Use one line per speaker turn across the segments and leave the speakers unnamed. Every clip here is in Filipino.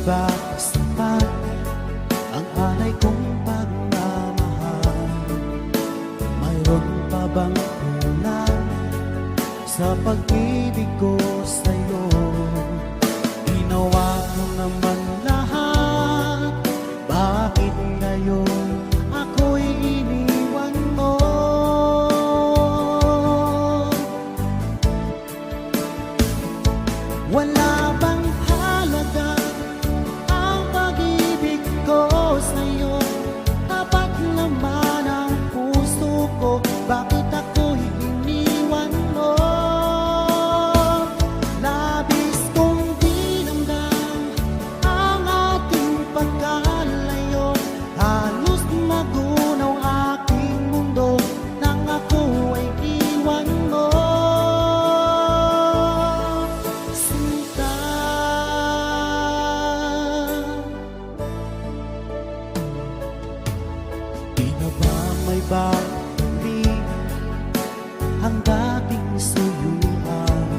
ba sapat ang alay kong pagmamahal? Mayroon pa bang kulang sa pag-ibig ko sa'yo? Ginawa ko naman lahat, bakit ngayon ako'y iniwan mo? Wala bang halaga ang pag-ibig ko sa'yo? Tapat naman ang puso ko, bakit ako'y iniwan mo? Labis kong dinamdam ang ating pagkalayo, halos magunaw aking mundo nang ako ay iwan mo. Di na ba may babalik ang dating suyuan?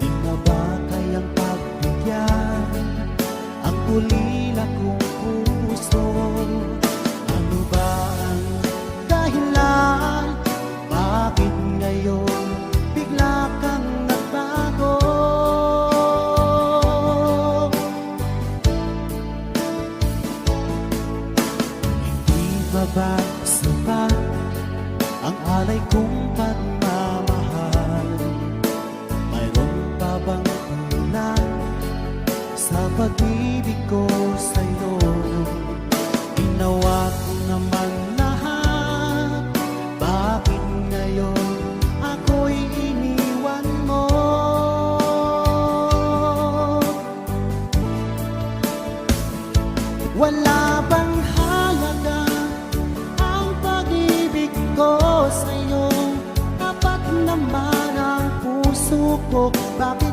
Di na ba kayang pagbigyan ang ulila kong puso? Ano ba ang dahilan? Bakit ngayon bigla kang nagbago? Ba sapat ang alay kong pagmamahal? Mayroon pa bang kulang sa pag-ibig ko sa'yo? Ginawa ko naman lahat, bakit ngayon ako'y iniwan mo? Wala bang halaga ko sa'yo? Tapat naman ang puso ko, bakit